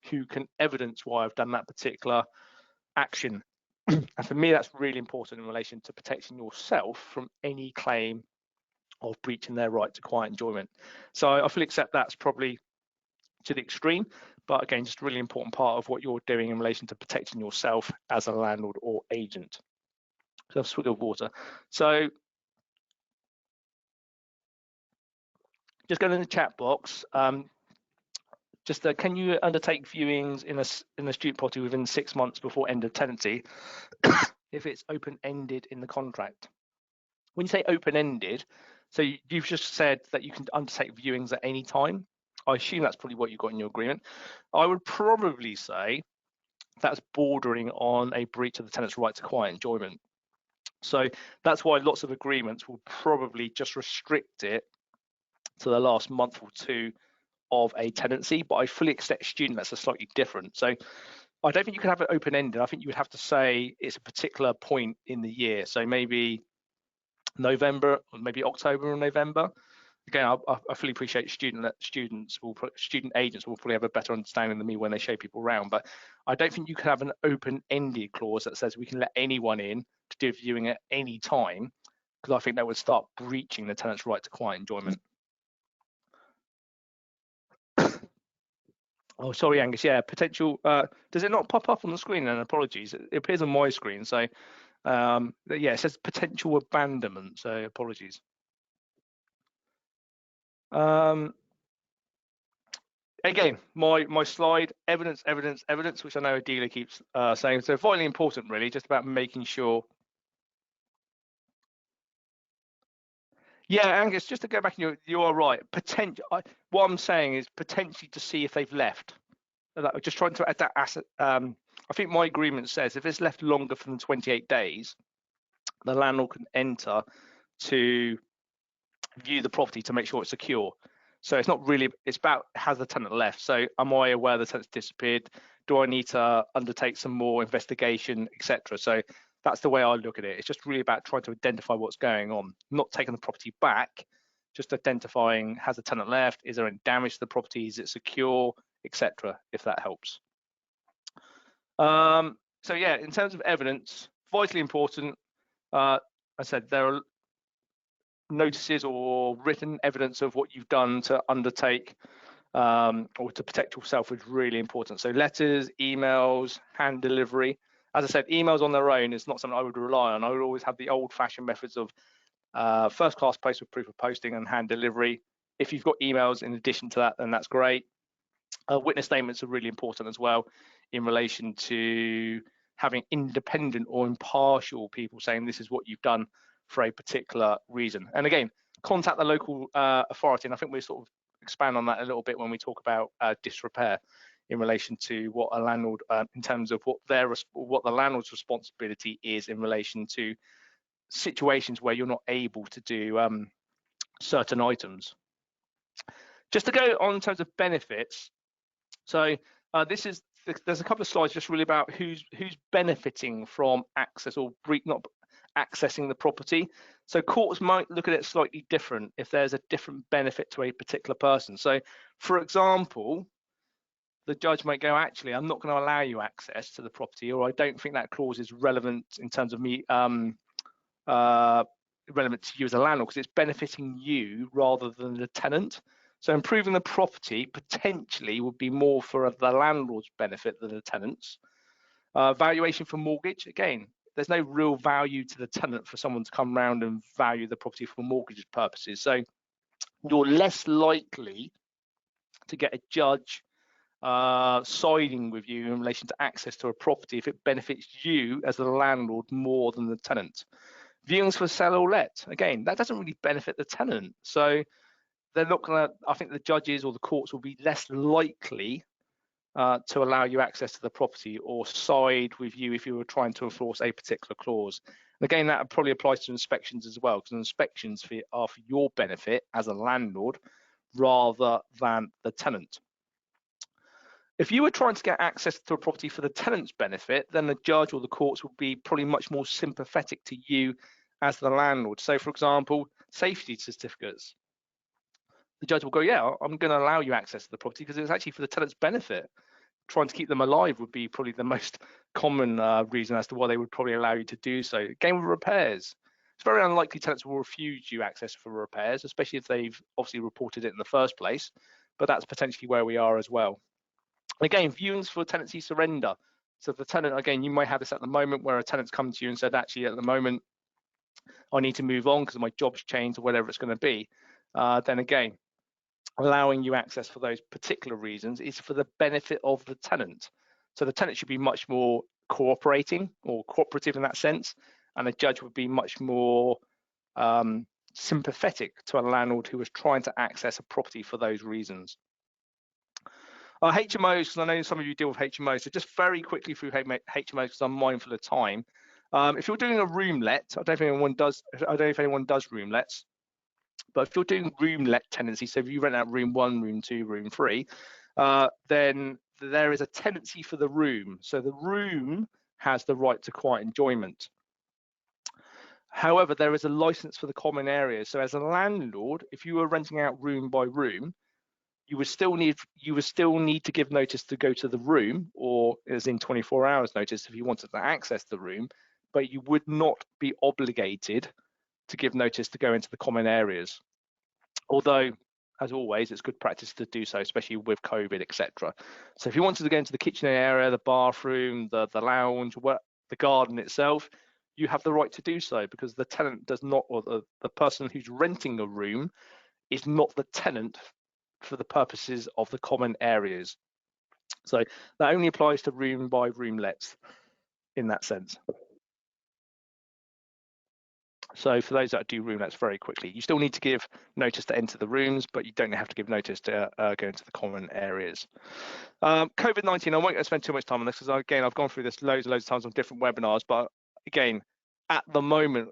who can evidence why I've done that particular action. And for me, that's really important in relation to protecting yourself from any claim of breaching their right to quiet enjoyment. So I fully accept that's probably to the extreme, but again, just a really important part of what you're doing in relation to protecting yourself as a landlord or agent. So I've swig of water. So just go in the chat box. Can you undertake viewings in a student property within 6 months before end of tenancy if it's open-ended in the contract? When you say open-ended, so you've just said that you can undertake viewings at any time. I assume that's probably what you've got in your agreement. I would probably say that's bordering on a breach of the tenant's right to quiet enjoyment. So that's why lots of agreements will probably just restrict it to the last month or two of a tenancy, but I fully accept student that's a slightly different. So I don't think you can have it open-ended. I think you would have to say it's a particular point in the year. So maybe November, or maybe October or November. Again, I fully appreciate student agents will probably have a better understanding than me when they show people around, but I don't think you can have an open-ended clause that says we can let anyone in to do viewing at any time, because I think that would start breaching the tenant's right to quiet enjoyment. Oh, sorry, Angus. Yeah, potential. Does it not pop up on the screen? And apologies, it appears on my screen. So, yeah, it says potential abandonment. So, apologies. Again, my slide, evidence, which I know a dealer keeps saying. So, vitally important, really, just about making sure. Yeah, Angus, just to go back, you are right. What I'm saying is potentially to see if they've left. Just trying to add that asset. I think my agreement says if it's left longer than 28 days, the landlord can enter to view the property to make sure it's secure. So it's not really, it's about has the tenant left? So am I aware the tenant's disappeared? Do I need to undertake some more investigation, etc.? So that's the way I look at it. It's just really about trying to identify what's going on, not taking the property back, just identifying has the tenant left? Is there any damage to the property? Is it secure, etc., if that helps. So yeah, in terms of evidence, vitally important. I said there are notices or written evidence of what you've done to undertake or to protect yourself is really important. So letters, emails, hand delivery. As I said, emails on their own is not something I would rely on. I would always have the old-fashioned methods of first-class post with proof of posting and hand delivery. If you've got emails in addition to that, then that's great. Witness statements are really important as well in relation to having independent or impartial people saying this is what you've done for a particular reason. And again, contact the local authority, and I think we'll sort of expand on that a little bit when we talk about disrepair in relation to what a landlord, in terms of what the landlord's responsibility is in relation to situations where you're not able to do certain items. Just to go on in terms of benefits, so there's a couple of slides just really about who's benefiting from access or not accessing the property. So courts might look at it slightly different if there's a different benefit to a particular person. So, for example, the judge might go, actually, I'm not going to allow you access to the property, or I don't think that clause is relevant in terms of me relevant to you as a landlord because it's benefiting you rather than the tenant. So improving the property potentially would be more for the landlord's benefit than the tenant's. Valuation for mortgage, again, there's no real value to the tenant for someone to come around and value the property for mortgage purposes. So you're less likely to get a judge siding with you in relation to access to a property if it benefits you as the landlord more than the tenant. Viewings for sell or let, again, that doesn't really benefit the tenant. So they're not going to, I think the judges or the courts will be less likely to allow you access to the property or side with you if you were trying to enforce a particular clause. And again, that probably applies to inspections as well, because inspections are for your benefit as a landlord rather than the tenant. If you were trying to get access to a property for the tenant's benefit, then the judge or the courts would be probably much more sympathetic to you as the landlord. So, for example, safety certificates. The judge will go, yeah, I'm going to allow you access to the property because it's actually for the tenant's benefit. Trying to keep them alive would be probably the most common reason as to why they would probably allow you to do so. Again, with repairs, it's very unlikely tenants will refuse you access for repairs, especially if they've obviously reported it in the first place, but that's potentially where we are as well. Again, viewings for tenancy surrender. So the tenant, again, you might have this at the moment where a tenant's come to you and said, actually, at the moment, I need to move on because my job's changed or whatever it's going to be. Then again, allowing you access for those particular reasons is for the benefit of the tenant. So the tenant should be much more cooperating or cooperative in that sense, and a judge would be much more sympathetic to a landlord who was trying to access a property for those reasons. HMOs, because I know some of you deal with HMOs, so just very quickly through HMOs because I'm mindful of time. If you're doing a room let, I don't know if anyone does room lets, but if you're doing room let tenancy, so if you rent out room 1, room 2, room 3, then there is a tenancy for the room. So the room has the right to quiet enjoyment. However, there is a license for the common areas. So as a landlord, if you were renting out room by room, you would still need to give notice to go to the room, or as in 24 hours notice if you wanted to access the room, but you would not be obligated to give notice to go into the common areas. Although, as always, it's good practice to do so, especially with COVID, etc. So if you wanted to go into the kitchen area, the bathroom, the lounge, the garden itself, you have the right to do so, because the tenant does not, or the person who's renting a room is not the tenant for the purposes of the common areas. So that only applies to room by room lets in that sense. So for those that do room lets very quickly, you still need to give notice to enter the rooms, but you don't have to give notice to go into the common areas. COVID-19, I won't spend too much time on this, because again, I've gone through this loads and loads of times on different webinars, but again, at the moment,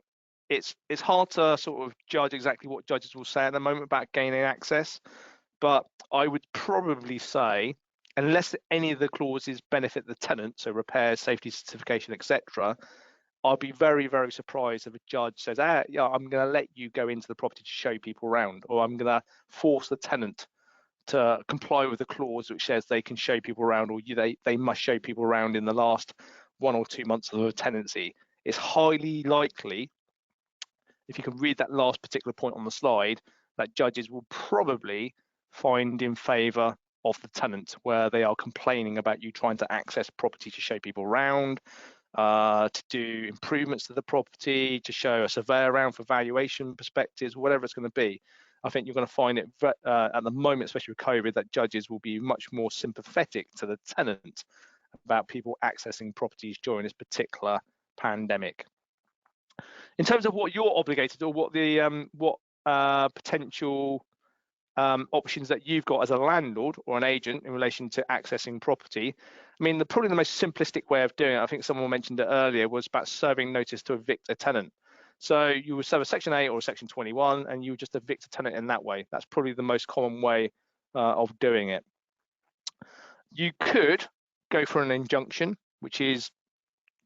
it's hard to sort of judge exactly what judges will say at the moment about gaining access. But I would probably say, unless any of the clauses benefit the tenant, so repairs, safety certification, etc., I'd be very, very surprised if a judge says, yeah, I'm going to let you go into the property to show people around, or I'm going to force the tenant to comply with the clause which says they can show people around, or they must show people around in the last 1 or 2 months of a tenancy. It's highly likely, if you can read that last particular point on the slide, that judges will probably find in favour of the tenant, where they are complaining about you trying to access property to show people around, to do improvements to the property, to show a surveyor around for valuation perspectives, whatever it's going to be. I think you're going to find it at the moment, especially with COVID, that judges will be much more sympathetic to the tenant about people accessing properties during this particular pandemic. In terms of what you're obligated, or what the potential options that you've got as a landlord or an agent in relation to accessing property, I mean, probably the most simplistic way of doing it, I think someone mentioned it earlier, was about serving notice to evict a tenant. So you would serve a Section 8 or a Section 21, and you would just evict a tenant in that way. That's probably the most common way of doing it. You could go for an injunction, which is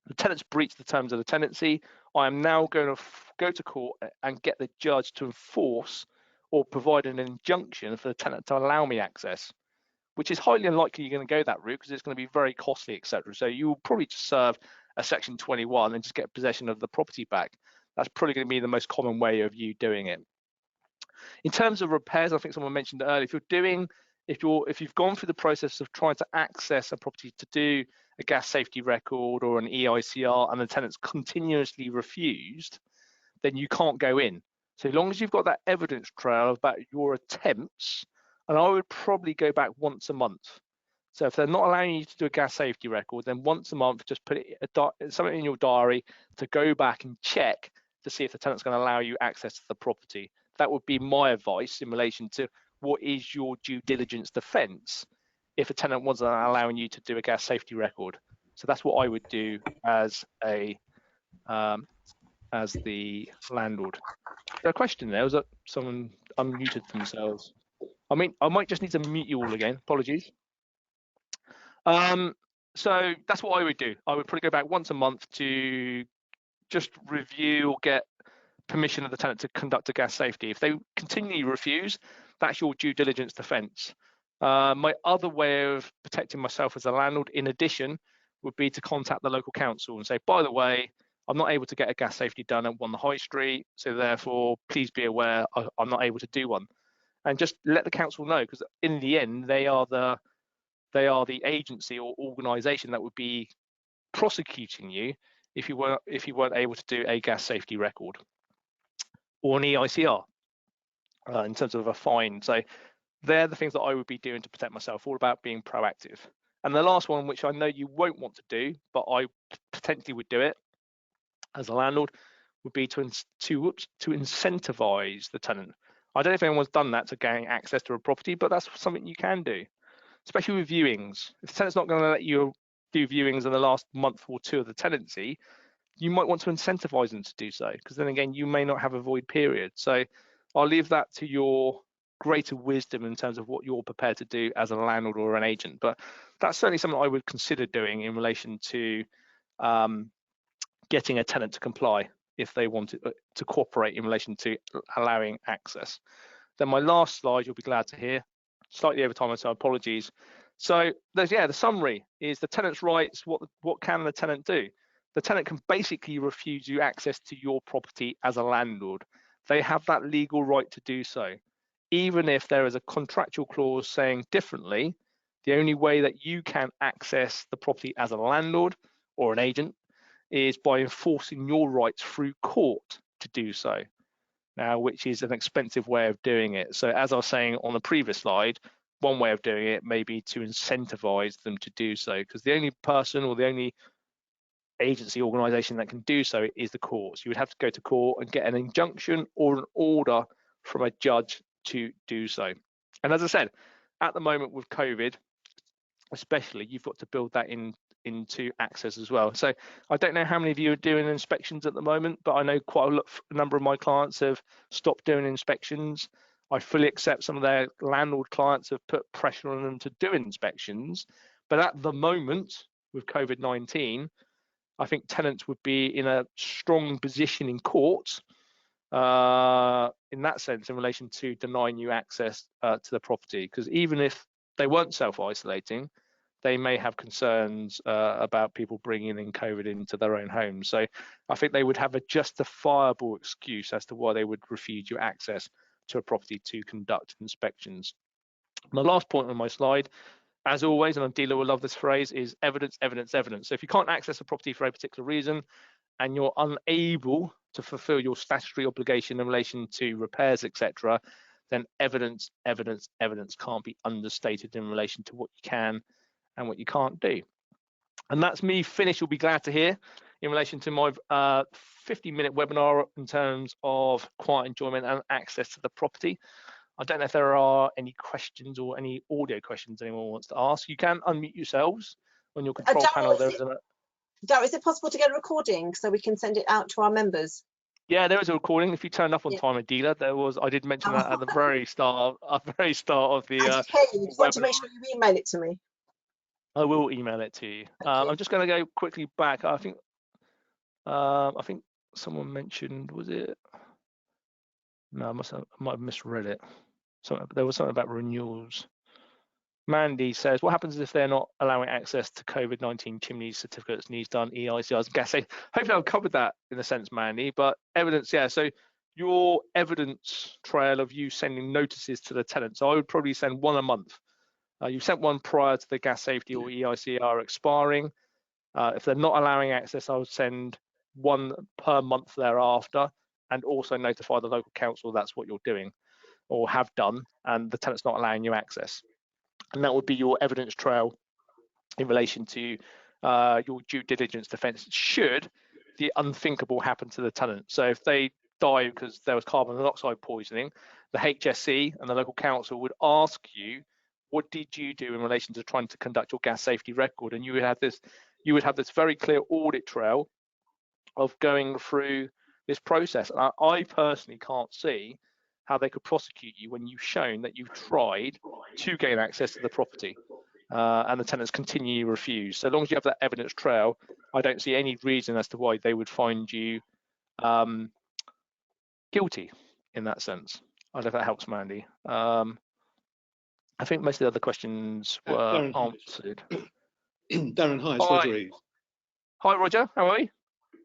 the tenant's breached the terms of the tenancy. I am now going to go to court and get the judge to enforce or provide an injunction for the tenant to allow me access, which is highly unlikely you're going to go that route, because it's going to be very costly, etc. So you will probably just serve a Section 21 and just get possession of the property back. That's probably going to be the most common way of you doing it. In terms of repairs, I think someone mentioned earlier, if you've gone through the process of trying to access a property to do a gas safety record or an EICR, and the tenant's continuously refused, then you can't go in. So as long as you've got that evidence trail about your attempts, and I would probably go back once a month. So if they're not allowing you to do a gas safety record, then once a month, just put something in your diary to go back and check to see if the tenant's going to allow you access to the property. That would be my advice in relation to what is your due diligence defence if a tenant wasn't allowing you to do a gas safety record. So that's what I would do as the landlord. Is there a question there? Was that someone unmuted themselves? I mean, I might just need to mute you all again. Apologies. So that's what I would do. I would probably go back once a month to just review or get permission of the tenant to conduct a gas safety. If they continually refuse, that's your due diligence defence. My other way of protecting myself as a landlord, in addition, would be to contact the local council and say, by the way, I'm not able to get a gas safety done at the High Street, so therefore, please be aware I'm not able to do one. And just let the council know, because in the end, they are the agency or organisation that would be prosecuting you if you weren't able to do a gas safety record or an EICR in terms of a fine. So they're the things that I would be doing to protect myself, all about being proactive. And the last one, which I know you won't want to do, but I potentially would do it as a landlord, would be to incentivize the tenant. I don't know if anyone's done that to gain access to a property, but that's something you can do, especially with viewings. If the tenant's not going to let you do viewings in the last month or two of the tenancy, you might want to incentivize them to do so, because then again, you may not have a void period. So I'll leave that to your greater wisdom in terms of what you're prepared to do as a landlord or an agent. But that's certainly something I would consider doing in relation to getting a tenant to comply if they want to cooperate in relation to allowing access. Then my last slide, you'll be glad to hear, slightly over time, so apologies. So there's, the summary is the tenant's rights. What can the tenant do? The tenant can basically refuse you access to your property as a landlord. They have that legal right to do so. Even if there is a contractual clause saying differently, the only way that you can access the property as a landlord or an agent is by enforcing your rights through court to do so. Now, which is an expensive way of doing it. So as I was saying on the previous slide, one way of doing it may be to incentivize them to do so, because the only person or the only agency organization that can do so is the courts. You would have to go to court and get an injunction or an order from a judge to do so. And as I said, at the moment with COVID, especially, you've got to build that into access as well. So I don't know how many of you are doing inspections at the moment, but I know quite a number of my clients have stopped doing inspections. I fully accept some of their landlord clients have put pressure on them to do inspections, but at the moment with COVID-19, I think tenants would be in a strong position in court in that sense in relation to denying you access to the property, because even if they weren't self-isolating, they may have concerns about people bringing in COVID into their own homes. So I think they would have a justifiable excuse as to why they would refuse you access to a property to conduct inspections. My last point on my slide, as always, and a dealer will love this phrase, is evidence, evidence, evidence. So if you can't access a property for a particular reason and you're unable to fulfill your statutory obligation in relation to repairs, etc., then evidence, evidence, evidence can't be understated in relation to what you can and what you can't do. And that's me finished, you'll be glad to hear, in relation to my 50-minute webinar in terms of quiet enjoyment and access to the property. I don't know if there are any questions or any audio questions anyone wants to ask. You can unmute yourselves on your control panel. Darryl, is it possible to get a recording so we can send it out to our members? Yeah, there is a recording. If you turned up on time, a dealer, I did mention that at the very start of the I did hear you. Just want to make sure you email it to me. I will email it to you. I'm just going to go quickly back. I think someone mentioned, was it? No, I might have misread it. So there was something about renewals. Mandy says, what happens if they're not allowing access to COVID-19 chimneys, certificates, needs done, EICRs, gas safe? Hopefully I've covered that in a sense, Mandy, but evidence, yeah. So your evidence trail of you sending notices to the tenant. So I would probably send one a month. You sent one prior to the gas safety or EICR expiring. If they're not allowing access, I would send one per month thereafter, and also notify the local council that's what you're doing or have done, and the tenant's not allowing you access. And that would be your evidence trail in relation to your due diligence defence should the unthinkable happen to the tenant. So if they die because there was carbon monoxide poisoning, the HSE and the local council would ask you, what did you do in relation to trying to conduct your gas safety record? And you would have this very clear audit trail of going through this process. And I personally can't see how they could prosecute you when you've shown that you've tried to gain access to the property and the tenants continue to refuse. So long as you have that evidence trail, I don't see any reason as to why they would find you guilty in that sense. I don't know if that helps, Mandy. I think most of the other questions were answered. Darren, hi, it's Roger Eve. Hi, Roger, how are you?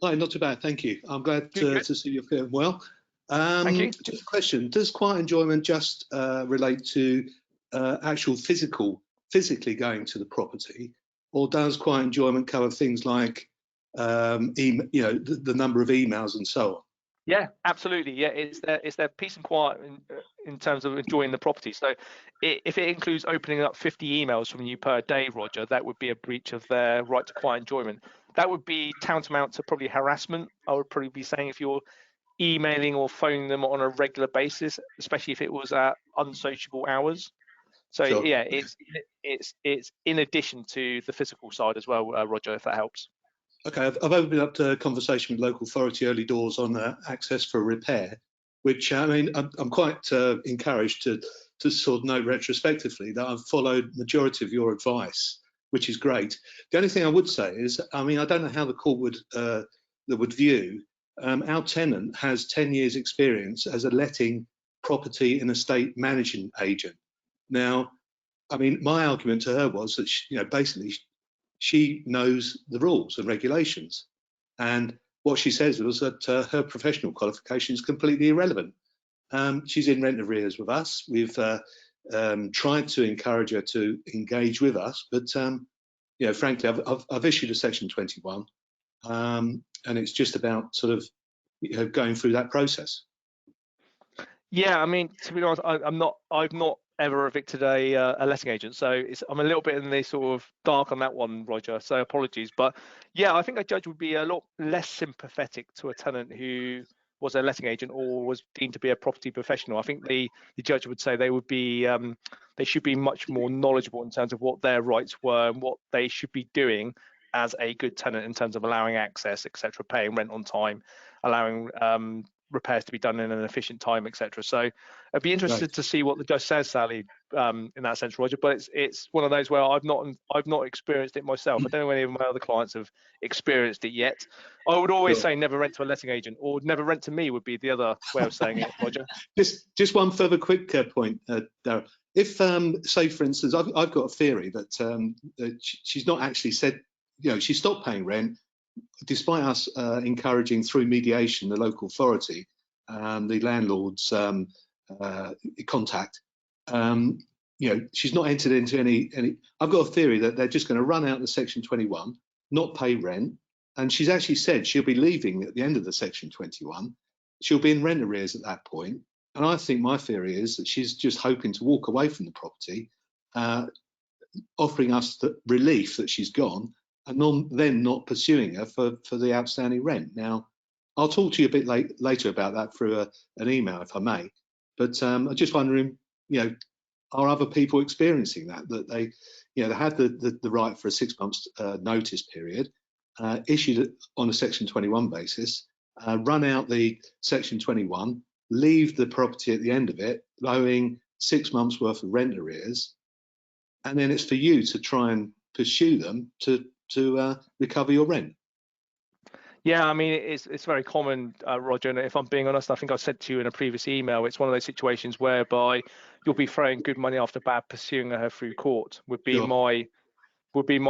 Hi, not too bad, thank you. I'm glad to see you're feeling well. Thank you. Just a question, does quiet enjoyment just relate to actual physically going to the property, or does quiet enjoyment cover things like the number of emails and so on? Yeah, absolutely. Yeah, it's their peace and quiet in terms of enjoying the property. So if it includes opening up 50 emails from you per day, Roger, that would be a breach of their right to quiet enjoyment. That would be tantamount to probably harassment. I would probably be saying if you're emailing or phoning them on a regular basis, especially if it was at unsociable hours. So sure. Yeah, it's in addition to the physical side as well, Roger, if that helps. Okay, I've opened up to a conversation with local authority early doors on access for repair, which I mean, I'm quite encouraged to sort of note retrospectively that I've followed majority of your advice, which is great. The only thing I would say is, I mean, I don't know how the court would view our tenant has 10 years experience as a letting property and estate managing agent. Now, I mean, my argument to her was that basically she knows the rules and regulations, and what she says was that her professional qualification is completely irrelevant. She's in rent arrears with us. We've tried to encourage her to engage with us, but frankly, I've issued a Section 21, and it's just about sort of going through that process. Yeah, I mean, to be honest, I've not ever evicted a letting agent, so I'm a little bit in the sort of dark on that one, Roger. So apologies, but yeah, I think a judge would be a lot less sympathetic to a tenant who was a letting agent or was deemed to be a property professional. I think the judge would say they should be much more knowledgeable in terms of what their rights were and what they should be doing as a good tenant in terms of allowing access, etc., paying rent on time, allowing repairs to be done in an efficient time, etc. So I'd be interested to see what the judge says, Sally, in that sense, Roger. But it's one of those where I've not experienced it myself. I don't know any of my other clients have experienced it yet. I would always say never rent to a letting agent, or never rent to me would be the other way of saying it, Roger. Just one further quick point, Darryl. If say for instance, I've got a theory that she's not actually said, she stopped paying rent, despite us encouraging through mediation the local authority, the landlord's contact. She's not entered into any. I've got a theory that they're just going to run out the Section 21, not pay rent, and she's actually said she'll be leaving at the end of the Section 21. She'll be in rent arrears at that point, and I think my theory is that she's just hoping to walk away from the property, offering us the relief that she's gone, and then not pursuing her for the outstanding rent. Now, I'll talk to you a bit later about that through an email, if I may. But I'm just wondering, are other people experiencing that they had the right for a 6 months notice period, issued it on a Section 21 basis, run out the Section 21, leave the property at the end of it, owing 6 months worth of rent arrears, and then it's for you to try and pursue them to recover your rent. Yeah, I mean, it's very common, Roger, and if I'm being honest, I think I said to you in a previous email, it's one of those situations whereby you'll be throwing good money after bad, pursuing her through court would be my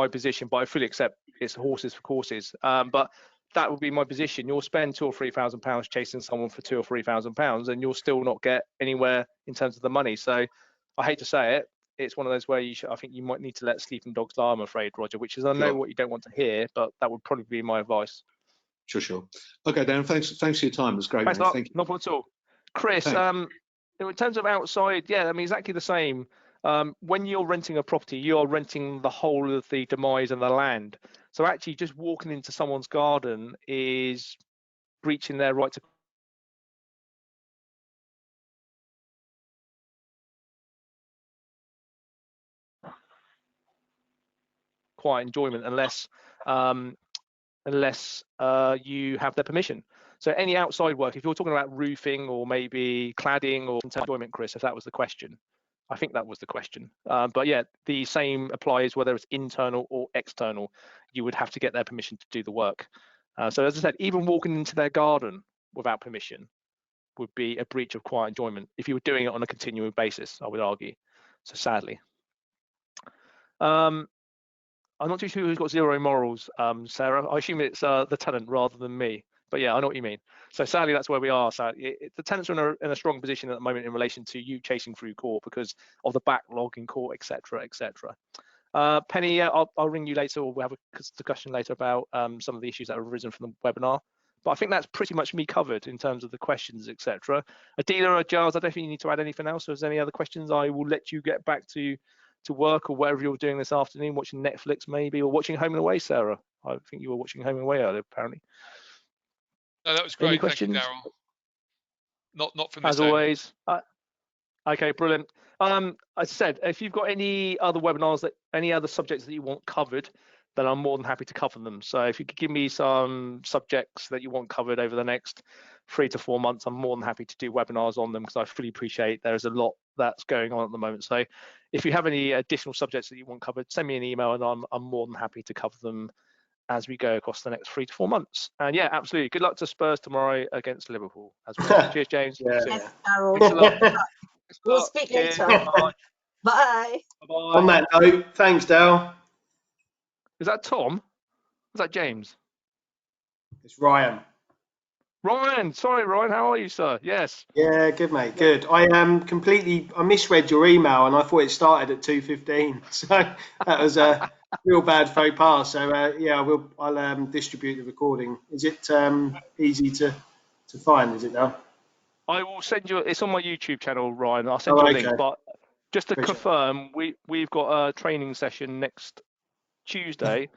position, but I fully accept it's horses for courses. But that would be my position. You'll spend £2,000 or £3,000 chasing someone for £2,000 or £3,000, and you'll still not get anywhere in terms of the money. So I hate to say it, it's one of those where I think you might need to let sleeping dogs lie, I'm afraid, Roger, which is, I know what you don't want to hear, but that would probably be my advice. Sure. Okay, Darren, thanks for your time. It was great. Thanks, thank you. No problem at all. Chris, in terms of outside, yeah, I mean, exactly the same. When you're renting a property, you're renting the whole of the demise and the land. So actually just walking into someone's garden is breaching their right to quiet enjoyment unless you have their permission. So any outside work, if you're talking about roofing or maybe cladding or enjoyment, Chris, if that was the question, I think that was the question. But yeah, the same applies whether it's internal or external. You would have to get their permission to do the work. So as I said, even walking into their garden without permission would be a breach of quiet enjoyment if you were doing it on a continuing basis, I would argue. So sadly. I'm not too sure who's got zero morals, Sarah. I assume it's the tenant rather than me. But yeah, I know what you mean. So sadly, that's where we are. So the tenants are in a strong position at the moment in relation to you chasing through court because of the backlog in court, etc., etc. Penny, I'll ring you later, or we'll have a discussion later about some of the issues that have arisen from the webinar. But I think that's pretty much me covered in terms of the questions, etc. Adela or Giles, I don't think you need to add anything else. Or is there any other questions? I will let you get back to work or whatever you're doing this afternoon, watching Netflix maybe, or watching Home and Away, Sarah. I think you were watching Home and Away earlier, apparently. No, that was great. Any questions? Thank you, Darryl. Not from this as always. Okay, brilliant. As I said, if you've got any other webinars, any other subjects that you want covered, then I'm more than happy to cover them. So if you could give me some subjects that you want covered over the next 3 to 4 months, I'm more than happy to do webinars on them, because I fully appreciate there's a lot that's going on at the moment. So if you have any additional subjects that you want covered, send me an email and I'm more than happy to cover them as we go across the next 3 to 4 months. And yeah, absolutely. Good luck to Spurs tomorrow against Liverpool as well. Cheers, James. Yeah. Yes, Carol. Thanks a lot. Thanks a We'll lot. speak Cheers. later. Bye. Bye. Bye. On that note, thanks, Dale. Is that Tom? Is that James? It's Ryan. Ryan. Sorry, Ryan. How are you, sir? Yes. Yeah, good, mate. Good. I I misread your email and I thought it started at 2:15. So that was a real bad faux pas. So yeah, I'll distribute the recording. Is it easy to find? Is it now? I will send you. It's on my YouTube channel, Ryan. I'll send Oh, you a okay. link. But just to Appreciate it. confirm, we've got a training session next Tuesday